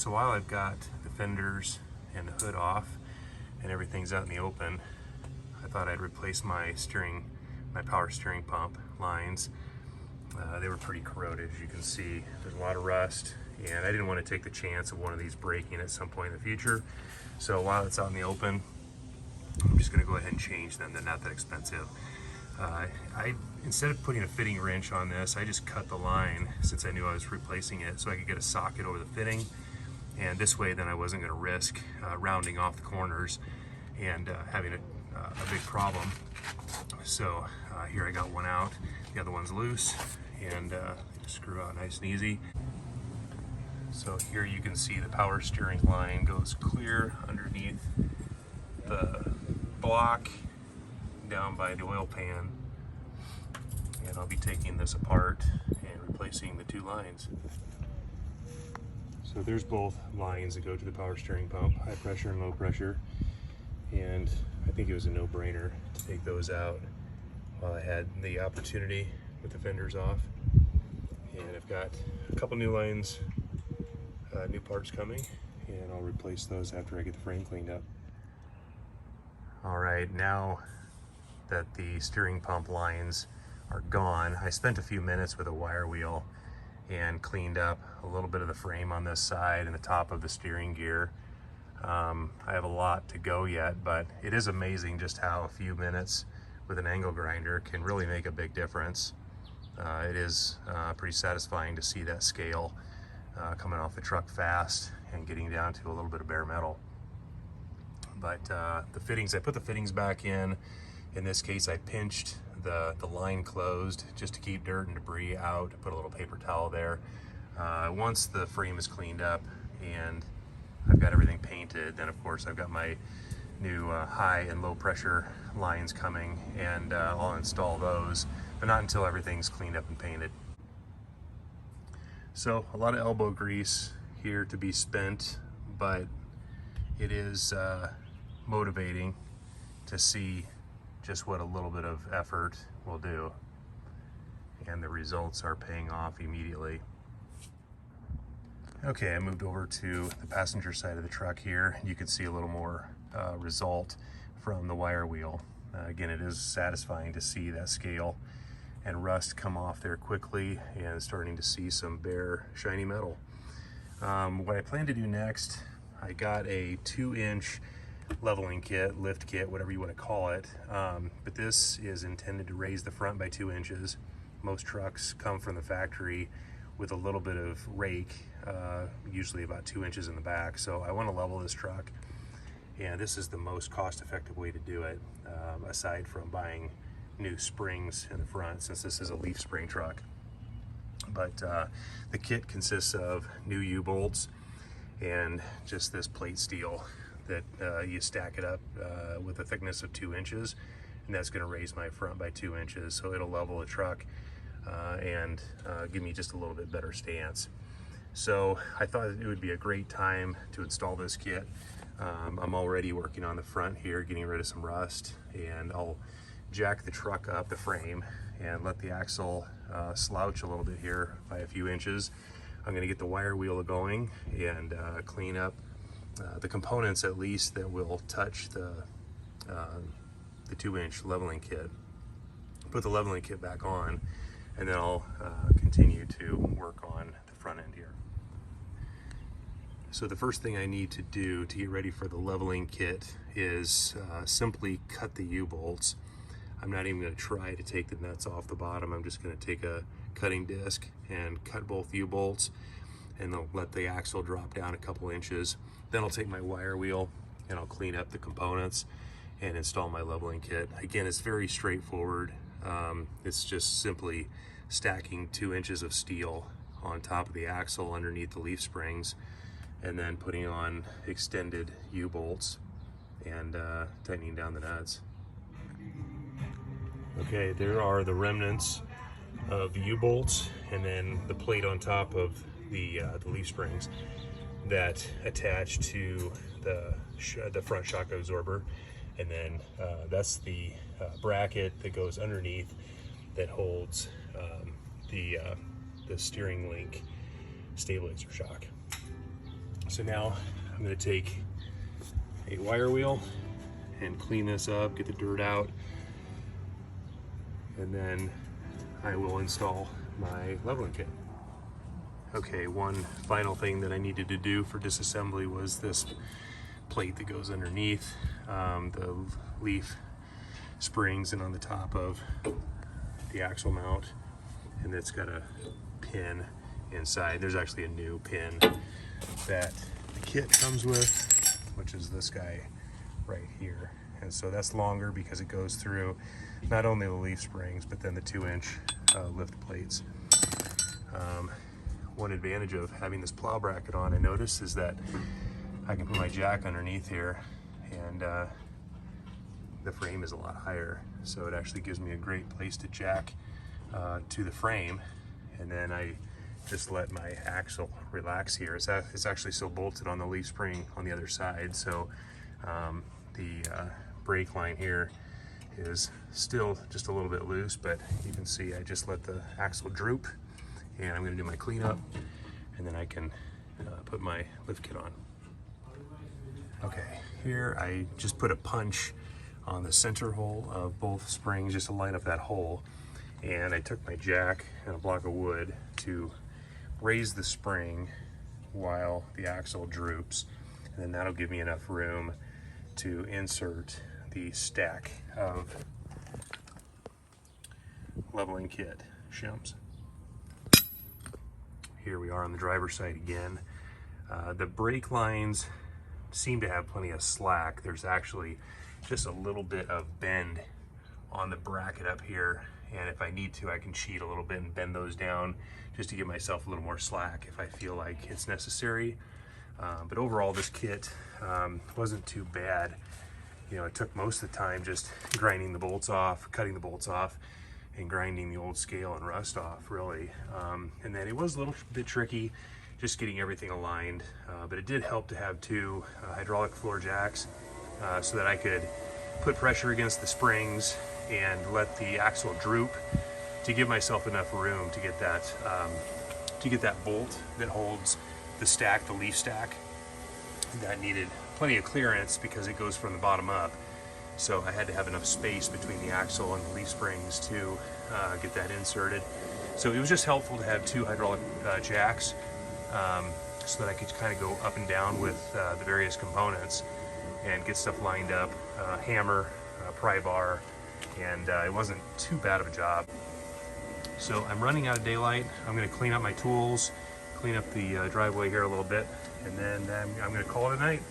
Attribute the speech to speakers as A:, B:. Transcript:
A: So while I've got the fenders and the hood off and everything's out in the open, I thought I'd replace my power steering pump lines. They were pretty corroded, as you can see. There's a lot of rust, and I didn't want to take the chance of one of these breaking at some point in the future. So while it's out in the open, I'm just going to go ahead and change them. They're not that expensive. Instead of putting a fitting wrench on this, I just cut the line since I knew I was replacing it, so I could get a socket over the fitting. And this way, then I wasn't going to risk rounding off the corners and having a big problem. So here I got one out, the other one's loose, and just screw out nice and easy. So here you can see the power steering line goes clear underneath the block down by the oil pan, and I'll be taking this apart and replacing the two lines. So there's both lines that go to the power steering pump, high pressure and low pressure, and I think it was a no-brainer to take those out while I had the opportunity with the fenders off. And I've got a couple new lines, new parts coming, and I'll replace those after I get the frame cleaned up. All right, now that the steering pump lines are gone, I spent a few minutes with a wire wheel and cleaned up a little bit of the frame on this side and the top of the steering gear. I have a lot to go yet, but it is amazing just how a few minutes with an angle grinder can really make a big difference. It is pretty satisfying to see that scale coming off the truck fast and getting down to a little bit of bare metal. But the fittings, I put the fittings back in. In this case, I pinched the line closed just to keep dirt and debris out. Put a little paper towel there. Once the frame is cleaned up and I've got everything painted, then of course I've got my new high and low pressure lines coming, and I'll install those, but not until everything's cleaned up and painted. So a lot of elbow grease here to be spent, but it is motivating to see just what a little bit of effort will do, and the results are paying off immediately. Okay, I moved over to the passenger side of the truck here. You can see a little more result from the wire wheel. Again, it is satisfying to see that scale and rust come off there quickly, and starting to see some bare shiny metal. What I plan to do next, I got a 2-inch leveling kit, lift kit, whatever you want to call it, but this is intended to raise the front by 2 inches. Most trucks come from the factory with a little bit of rake, usually about 2 inches in the back. So I want to level this truck, and this is the most cost-effective way to do it, aside from buying new springs in the front, since this is a leaf spring truck. But the kit consists of new U-bolts and just this plate steel that you stack it up with a thickness of 2 inches, and that's going to raise my front by 2 inches, so it'll level the truck and give me just a little bit better stance. So I thought it would be a great time to install this kit. I'm already working on the front here, getting rid of some rust, and I'll jack the truck up, the frame, and let the axle slouch a little bit here by a few inches. I'm going to get the wire wheel going and clean up the components, at least, that will touch the 2-inch leveling kit. Put the leveling kit back on, and then I'll continue to work on the front end here. So the first thing I need to do to get ready for the leveling kit is simply cut the U-bolts. I'm not even going to try to take the nuts off the bottom. I'm just going to take a cutting disc and cut both U-bolts, and I'll let the axle drop down a couple inches. Then I'll take my wire wheel and I'll clean up the components and install my leveling kit. Again, it's very straightforward. It's just simply stacking 2 inches of steel on top of the axle underneath the leaf springs, and then putting on extended U-bolts and tightening down the nuts. Okay, there are the remnants of the U-bolts, and then the plate on top of the leaf springs that attach to the front shock absorber, and then that's the bracket that goes underneath that holds the steering link stabilizer shock. So now I'm going to take a wire wheel and clean this up, get the dirt out, and then I will install my leveling kit. Okay, one final thing that I needed to do for disassembly was this plate that goes underneath the leaf springs and on the top of the axle mount, and it's got a pin inside. There's actually a new pin that the kit comes with, which is this guy right here. And so that's longer because it goes through not only the leaf springs, but then the 2-inch lift plates. One advantage of having this plow bracket on, I noticed, is that I can put my jack underneath here, and the frame is a lot higher. So it actually gives me a great place to jack to the frame, and then I just let my axle relax here. It's actually still bolted on the leaf spring on the other side, so the brake line here is still just a little bit loose, but you can see I just let the axle droop, and I'm going to do my cleanup, and then I can put my lift kit on. Okay, here I just put a punch on the center hole of both springs just to line up that hole, and I took my jack and a block of wood to raise the spring while the axle droops, and then that'll give me enough room to insert the stack of leveling kit shims. Here we are on the driver's side again. The brake lines seem to have plenty of slack. There's actually just a little bit of bend on the bracket up here, and if I need to, I can cheat a little bit and bend those down just to give myself a little more slack if I feel like it's necessary. But overall, this kit wasn't too bad. You know, it took most of the time just grinding the bolts off, cutting the bolts off, and grinding the old scale and rust off, really. And then it was a little bit tricky just getting everything aligned, but it did help to have 2 hydraulic floor jacks so that I could put pressure against the springs and let the axle droop to give myself enough room to get that bolt that holds the stack, the leaf stack. That needed plenty of clearance because it goes from the bottom up. So I had to have enough space between the axle and the leaf springs to get that inserted. So it was just helpful to have 2 hydraulic jacks so that I could kind of go up and down with the various components and get stuff lined up, hammer, pry bar, and it wasn't too bad of a job. So I'm running out of daylight. I'm going to clean up my tools, clean up the driveway here a little bit, and then I'm going to call it a night.